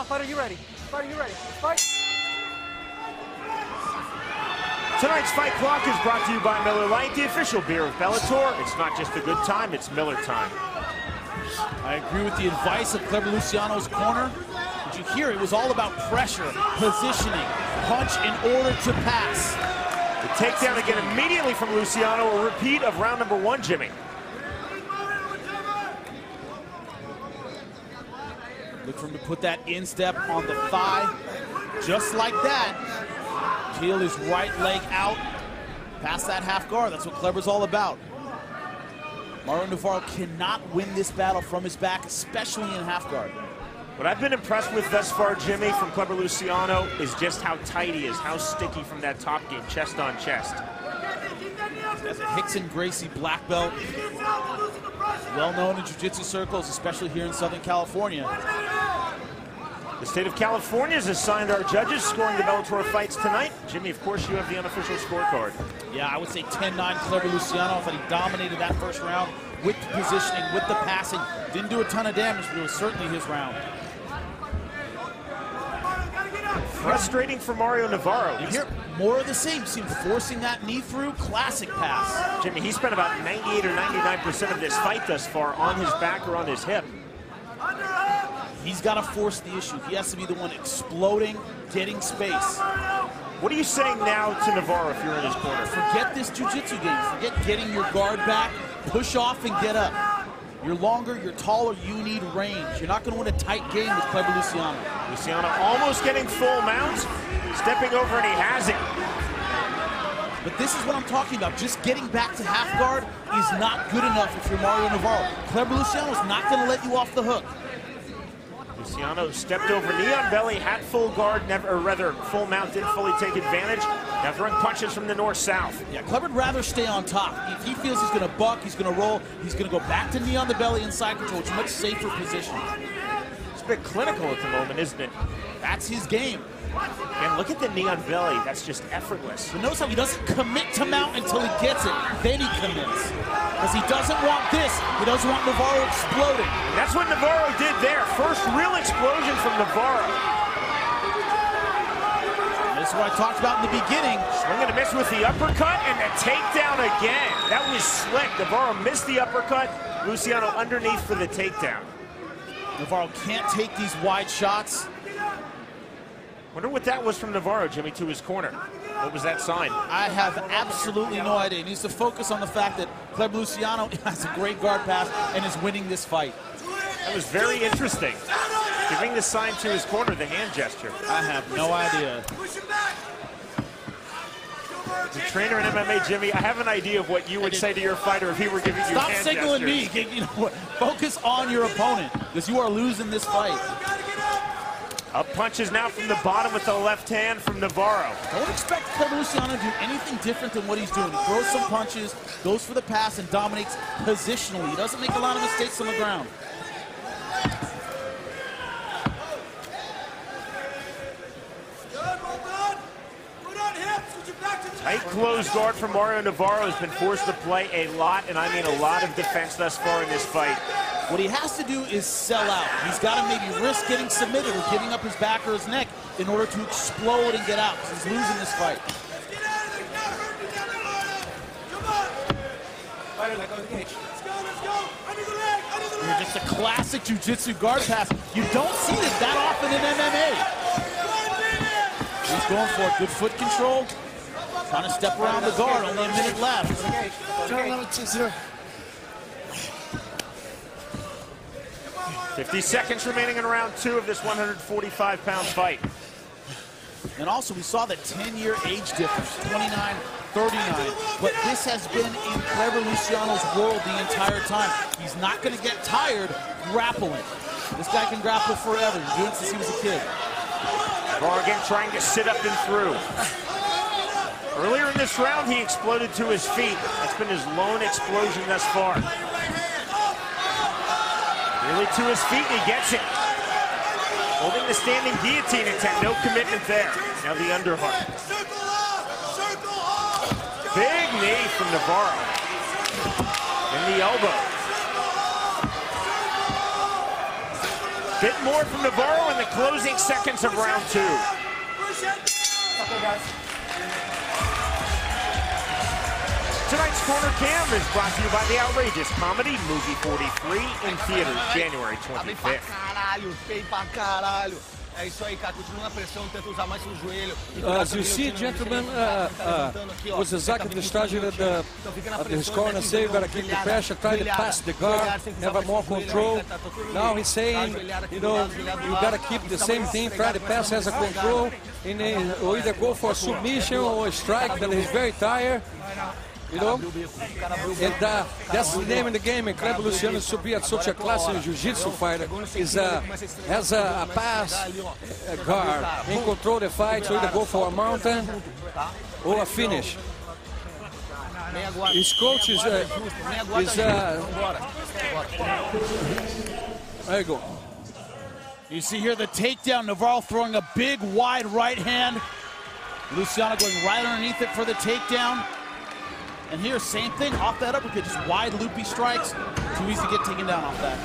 on, fighter, you ready? Fighter, you ready? Fight. Tonight's Fight Clock is brought to you by Miller Lite, the official beer of Bellator. It's not just a good time, it's Miller time. I agree with the advice of Cleber Luciano's corner. Did you hear? It was all about pressure, positioning, punch in order to pass. The takedown again immediately from Luciano, a repeat of round number 1, Jimmy. Look for him to put that instep on the thigh, just like that. Peel his right leg out, past that half guard. That's what Cleber's all about. Mario Navarro cannot win this battle from his back, especially in half guard. What I've been impressed with thus far, Jimmy, from Cleber Luciano is just how tight he is, how sticky from that top game, chest on chest. As a Rickson Gracie black belt, well known in jiu-jitsu circles, especially here in Southern California. The state of California has assigned our judges scoring the Bellator fights tonight. Jimmy, of course, you have the unofficial scorecard. Yeah, I would say 10-9 Cleber Luciano. I thought he dominated that first round with the positioning, with the passing. Didn't do a ton of damage, but it was certainly his round. Frustrating for Mario Navarro. You hear more of the same. See him forcing that knee through. Classic pass. Jimmy, he spent about 98 or 99% of this fight thus far on his back or on his hip. He's got to force the issue. He has to be the one exploding, getting space. What are you saying now to Navarro if you're in his corner? Forget this jiu-jitsu game. Forget getting your guard back. Push off and get up. You're longer, you're taller, you need range. You're not going to win a tight game with Cleber Luciano. Luciano almost getting full mount, stepping over and he has it. But this is what I'm talking about. Just getting back to half guard is not good enough if you're Mario Navarro. Cleber Luciano is not going to let you off the hook. Luciano stepped over, knee on belly, had full guard, or rather full mount, didn't fully take advantage. Now throwing punches from the north-south. Yeah, Cleber'd rather stay on top. If he feels he's going to buck, he's going to roll, he's going to go back to knee on the belly and side control. It's a much safer position. It's a bit clinical at the moment, isn't it? That's his game. And look at the knee on belly. That's just effortless. But notice how he doesn't commit to mount until he gets it. Then he commits. Because he doesn't want this. He doesn't want Navarro exploding. And that's what Navarro did there. First real explosion from Navarro. And this is what I talked about in the beginning. Swing and a miss with the uppercut and the takedown again. That was slick. Navarro missed the uppercut. Luciano underneath for the takedown. Navarro can't take these wide shots. Wonder what that was from Navarro, Jimmy, to his corner. What was that sign? I have absolutely no idea. He needs to focus on the fact that Cleber Luciano has a great guard pass and is winning this fight. That was very interesting. Giving the sign to his corner, the hand gesture. I have no idea. As a trainer in MMA, Jimmy, I have an idea of what you would say to your fighter if he were giving you hand gestures. Stop signaling me. You know, focus on your opponent because you are losing this fight. Up punches now from the bottom with the left hand from Navarro. Don't expect Cleber Luciano to do anything different than what he's doing. He throws some punches, goes for the pass, and dominates positionally. He doesn't make a lot of mistakes on the ground. Tight closed guard from Mario Navarro has been forced to play a lot, and I mean a lot of defense thus far in this fight. What he has to do is sell out. He's got to maybe risk getting submitted or giving up his back or his neck in order to explode and get out, because he's losing this fight. You're just a classic jiu-jitsu guard pass. You don't see it that often in MMA. He's going for it. Good foot control. Trying to step around the guard. Only a minute left. 50 seconds remaining in round 2 of this 145-pound fight. And also, we saw the 10-year age difference, 29, 39. But this has been in Cleber Luciano's world the entire time. He's not going to get tired grappling. This guy can grapple forever. He's doing it since he was a kid. Navarro again trying to sit up and through. Earlier in this round, he exploded to his feet. That's been his lone explosion thus far. Really to his feet, and he gets it. Holding the standing guillotine intent, no commitment there. Now the underhook. Big knee from Navarro. In the elbow. Bit more from Navarro in the closing seconds of round 2. Okay, guys. Tonight's Corner Cam is brought to you by the outrageous comedy Movie 43 in theaters January 25th. As you see, gentlemen, was exactly the strategy of his corner say, got to keep the pressure, try to pass the guard, have more control. Now he's saying, you know, you got to keep the same thing, try to pass as a control, and or either go for a submission or a strike that he's very tired. You know, and that's the name of the game. And Cleber Luciano should be at such a class in jiu-jitsu fighter. Has a pass, a guard, and control the fight, so either go for a mountain or a finish. His coach is there you go. You see here the takedown. Navarro throwing a big, wide right hand. Luciano going right underneath it for the takedown. And here, same thing, off that uppercut, just wide loopy strikes. Too easy to get taken down off that.